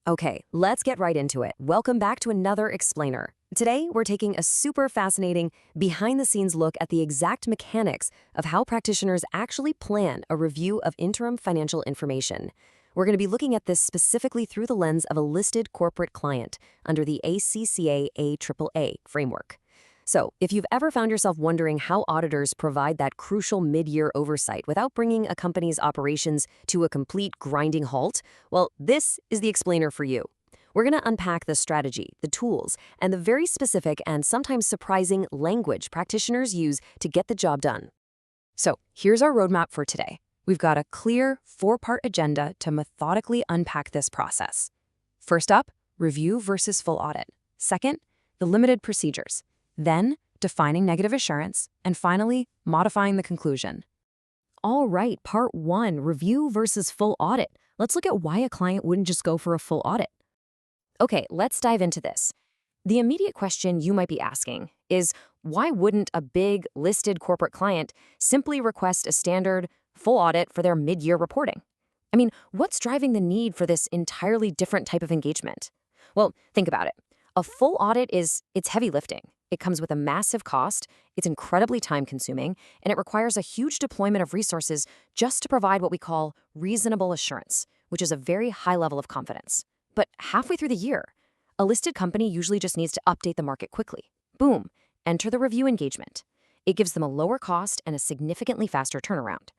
Okay, let's get right into it. Welcome back to another explainer. Today, we're taking a super fascinating, behind-the-scenes look at the exact mechanics of how practitioners actually plan a review of interim financial information. We're going to be looking at this specifically through the lens of a listed corporate client under the ACCA AAA framework. So, if you've ever found yourself wondering how auditors provide that crucial mid-year oversight without bringing a company's operations to a complete grinding halt, well, this is the explainer for you. We're going to unpack the strategy, the tools, and the very specific and sometimes surprising language practitioners use to get the job done. So, here's our roadmap for today. We've got a clear 4-part agenda to methodically unpack this process. First up, review versus full audit. Second, the limited procedures. Then, defining negative assurance, and finally, modifying the conclusion. All right, part 1, review versus full audit. Let's look at why a client wouldn't just go for a full audit. Okay, let's dive into this. The immediate question you might be asking is, why wouldn't a big, listed corporate client simply request a standard full audit for their mid-year reporting? I mean, what's driving the need for this entirely different type of engagement? Well, think about it. A full audit it's heavy lifting. It comes with a massive cost, it's incredibly time-consuming, and it requires a huge deployment of resources just to provide what we call reasonable assurance, which is a very high level of confidence. But halfway through the year, a listed company usually just needs to update the market quickly. Boom, enter the review engagement. It gives them a lower cost and a significantly faster turnaround.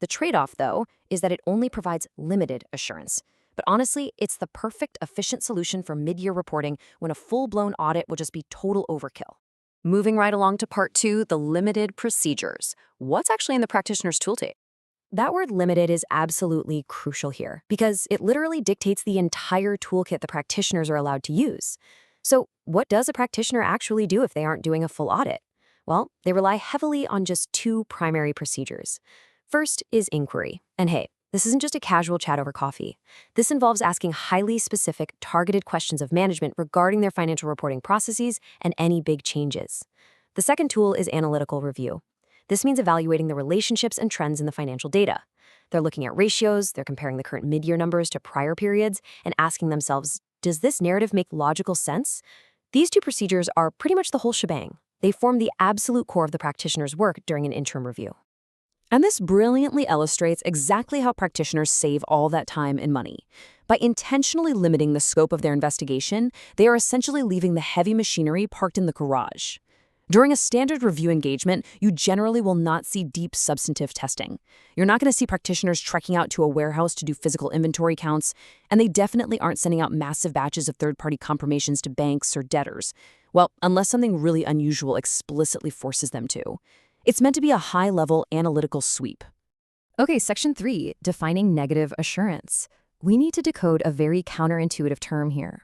The trade-off, though, is that it only provides limited assurance. But honestly, it's the perfect, efficient solution for mid-year reporting when a full-blown audit will just be total overkill. Moving right along to part 2, the limited procedures. What's actually in the practitioner's toolkit? That word limited is absolutely crucial here because it literally dictates the entire toolkit the practitioners are allowed to use. So what does a practitioner actually do if they aren't doing a full audit? Well, they rely heavily on just 2 primary procedures. First is inquiry. And hey, this isn't just a casual chat over coffee. This involves asking highly specific, targeted questions of management regarding their financial reporting processes and any big changes. The second tool is analytical review. This means evaluating the relationships and trends in the financial data. They're looking at ratios, they're comparing the current mid-year numbers to prior periods, and asking themselves, does this narrative make logical sense? These 2 procedures are pretty much the whole shebang. They form the absolute core of the practitioner's work during an interim review. And this brilliantly illustrates exactly how practitioners save all that time and money. By intentionally limiting the scope of their investigation, they are essentially leaving the heavy machinery parked in the garage. During a standard review engagement, you generally will not see deep substantive testing. You're not going to see practitioners trekking out to a warehouse to do physical inventory counts, and they definitely aren't sending out massive batches of third-party confirmations to banks or debtors. Well, unless something really unusual explicitly forces them to. It's meant to be a high-level analytical sweep. Okay, section 3, defining negative assurance. We need to decode a very counterintuitive term here.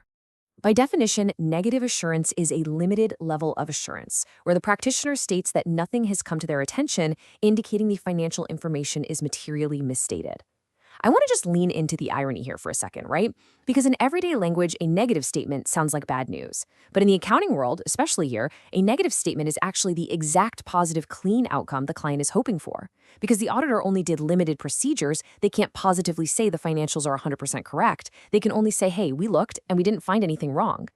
By definition, negative assurance is a limited level of assurance, where the practitioner states that nothing has come to their attention, indicating the financial information is materially misstated. I want to just lean into the irony here for a second, right? Because in everyday language, a negative statement sounds like bad news. But in the accounting world, especially here, a negative statement is actually the exact positive, clean outcome the client is hoping for. Because the auditor only did limited procedures, they can't positively say the financials are 100% correct. They can only say, hey, we looked and we didn't find anything wrong.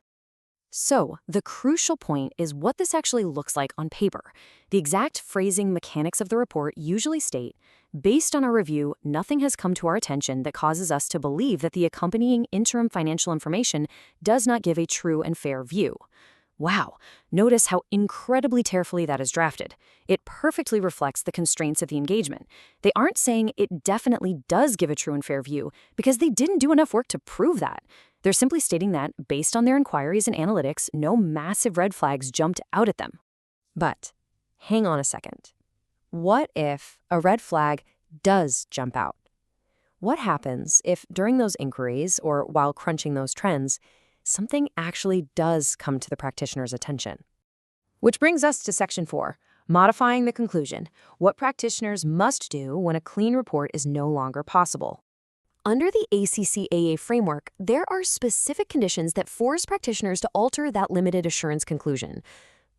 So, the crucial point is what this actually looks like on paper. The exact phrasing mechanics of the report usually state, based on our review, nothing has come to our attention that causes us to believe that the accompanying interim financial information does not give a true and fair view. Wow, notice how incredibly carefully that is drafted. It perfectly reflects the constraints of the engagement. They aren't saying it definitely does give a true and fair view because they didn't do enough work to prove that. They're simply stating that, based on their inquiries and analytics, no massive red flags jumped out at them. But hang on a second. What if a red flag does jump out? What happens if during those inquiries or while crunching those trends, something actually does come to the practitioner's attention? Which brings us to section 4, modifying the conclusion, what practitioners must do when a clean report is no longer possible. Under the ACCA framework, there are specific conditions that force practitioners to alter that limited assurance conclusion.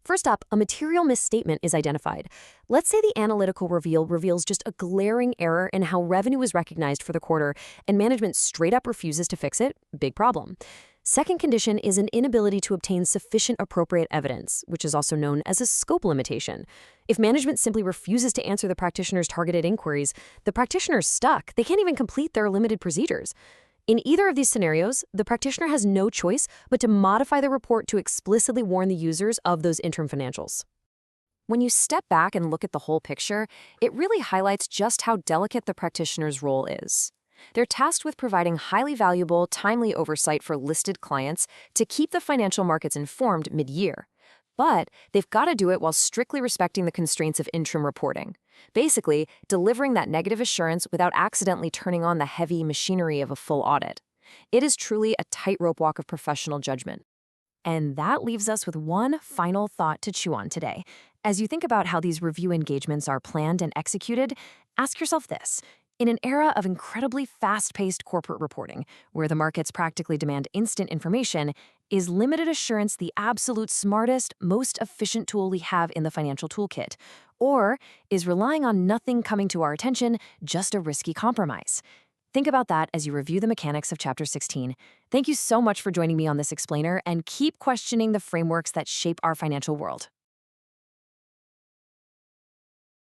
First up, a material misstatement is identified. Let's say the analytical reveal reveals just a glaring error in how revenue was recognized for the quarter, and management straight up refuses to fix it. Big problem. Second condition is an inability to obtain sufficient appropriate evidence, which is also known as a scope limitation. If management simply refuses to answer the practitioner's targeted inquiries, the practitioner's stuck. They can't even complete their limited procedures. In either of these scenarios, the practitioner has no choice but to modify the report to explicitly warn the users of those interim financials. When you step back and look at the whole picture, it really highlights just how delicate the practitioner's role is. They're tasked with providing highly valuable, timely oversight for listed clients to keep the financial markets informed mid-year. But they've got to do it while strictly respecting the constraints of interim reporting. Basically, delivering that negative assurance without accidentally turning on the heavy machinery of a full audit. It is truly a tightrope walk of professional judgment. And that leaves us with one final thought to chew on today. As you think about how these review engagements are planned and executed, ask yourself this. In an era of incredibly fast-paced corporate reporting, where the markets practically demand instant information, is limited assurance the absolute smartest, most efficient tool we have in the financial toolkit? Or is relying on nothing coming to our attention just a risky compromise? Think about that as you review the mechanics of Chapter 16. Thank you so much for joining me on this explainer, and keep questioning the frameworks that shape our financial world.